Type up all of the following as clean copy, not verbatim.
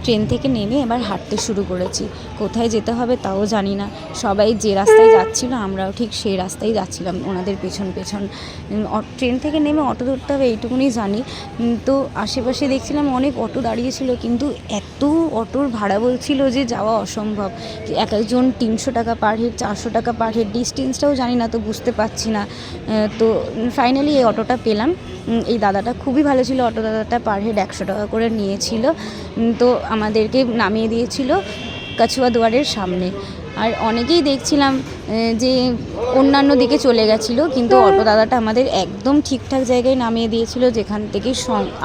Train থেকে নেমে এবার হাঁটতে শুরু করেছি। কোথায় যেতে হবে তাও জানি না। সবাই যে রাস্তায় যাচ্ছিল আমরাও ঠিক সেই রাস্তায় যাচ্ছিলাম ওনাদের পেছন পেছন। ট্রেন থেকে নেমে অটো ধরতে হবে এইটুকুনি জানি। তো আশেপাশে দেখছিলাম অনেক অটো দাঁড়িয়েছিল, কিন্তু এত অটোর ভাড়া বলছিল যে যাওয়া অসম্ভব। এক একজন 300 টাকা পার হেড, 400 টাকা পার হেড, ডিস্টেন্সটাও জানি না, তো বুঝতে পারছি না। তো ফাইনালি এই অটোটা পেলাম। এই দাদাটা খুবই ভালো ছিল, অটো দাদাটা পার হেড 100 টাকা করে নিয়েছিল। তো আমাদেরকে নামিয়ে দিয়েছিল কাছুয়া দুয়ারের সামনে। আর অনেকেই দেখছিলাম যে অন্যান্য দিকে চলে গেছিলো, কিন্তু অটো দাদাটা আমাদের একদম ঠিকঠাক জায়গায় নামিয়ে দিয়েছিল, যেখান থেকে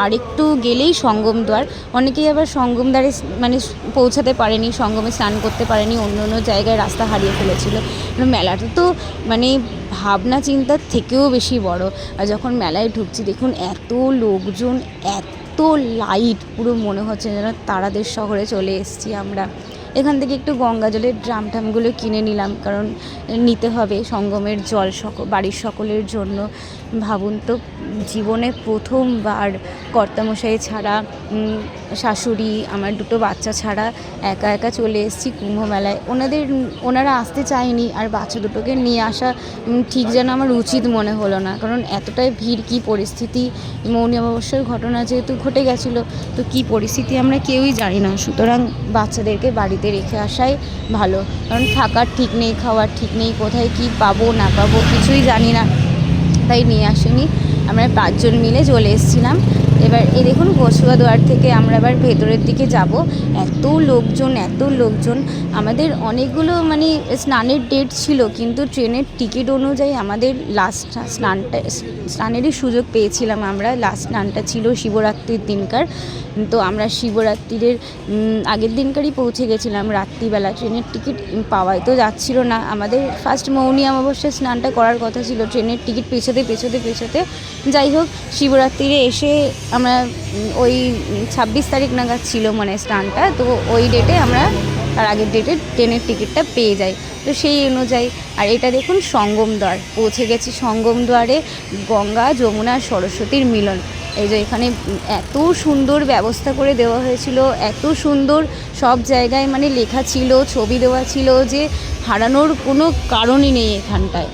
আরেকটু গেলেই সঙ্গম দ্বার। অনেকেই আবার সঙ্গম দ্বারে মানে পৌঁছাতে পারেনি, সঙ্গমে স্নান করতে পারেনি, অন্য অন্য জায়গায় রাস্তা হারিয়ে ফেলেছিল। মেলাটা তো মানে ভাবনা চিন্তার থেকেও বেশি বড়। আর যখন মেলায় ঢুকছি দেখুন এত লোকজন, এত লাইট, পুরো মনে হচ্ছে যেন তারাদের শহরে চলে এসেছি আমরা। এখান থেকে একটু গঙ্গা জলের ড্রাম টামগুলো কিনে নিলাম, কারণ নিতে হবে সঙ্গমের জল বাড়ির সকলের জন্য। ভাবুন তো, জীবনে প্রথমবার কর্তামশাই ছাড়া, শাশুড়ি, আমার 2 বাচ্চা ছাড়া একা একা চলে এসেছি কুম্ভ মেলায়। ওনারা আসতে চায়নি, আর বাচ্চা দুটোকে নিয়ে আসা ঠিক যেন আমার উচিত মনে হলো না, কারণ এতটাই ভিড়, কী পরিস্থিতি। মৌনী অমাবস্যার ঘটনা যেহেতু ঘটে গেছিলো, তো কী পরিস্থিতি আমরা কেউই জানি না। সুতরাং বাচ্চাদেরকে বাড়িতে রেখে আসাই ভালো, কারণ থাকার ঠিক নেই, খাওয়ার ঠিক নেই, কোথায় কী পাবো না পাবো কিছুই জানি না, তাই নিয়ে আসেনি। আমরা 5 জন মিলে চলে এসেছিলাম। এবার এই দেখুন কচুয়া দুয়ার থেকে আমরা আবার ভেতরের দিকে যাব। এত লোকজন। আমাদের অনেকগুলো মানে স্নানের ডেট ছিল, কিন্তু ট্রেনের টিকিট অনুযায়ী আমাদের লাস্ট স্নানেরই সুযোগ পেয়েছিলাম আমরা। লাস্ট স্নানটা ছিল শিবরাত্রির দিনকার। তো আমরা শিবরাত্রির আগের দিনকারই পৌঁছে গেছিলাম রাত্রিবেলা। ট্রেনের টিকিট পাওয়াই তো যাচ্ছিল না। আমাদের ফার্স্ট মৌনী অমাবস্যার স্নানটা করার কথা ছিল, ট্রেনের টিকিট পেছোতে যাই হোক শিবরাত্রিরে এসে আমরা ওই 26 তারিখ নাগাদ ছিল মানে স্নানটা, তো ওই ডেটে আমরা তার আগের ডেটে ট্রেনের টিকিটটা পেয়ে যাই। তো সেই অনুযায়ী, আর এটা দেখুন সঙ্গম দ্বার, পৌঁছে গেছি সঙ্গম দ্বারে। গঙ্গা, যমুনা, সরস্বতীর মিলন। এই যে এখানে এত সুন্দর ব্যবস্থা করে দেওয়া হয়েছিল, এত সুন্দর সব জায়গায় মানে লেখা ছিল, ছবি দেওয়া ছিল, যে হারানোর কোনো কারণই নেই এখানটায়।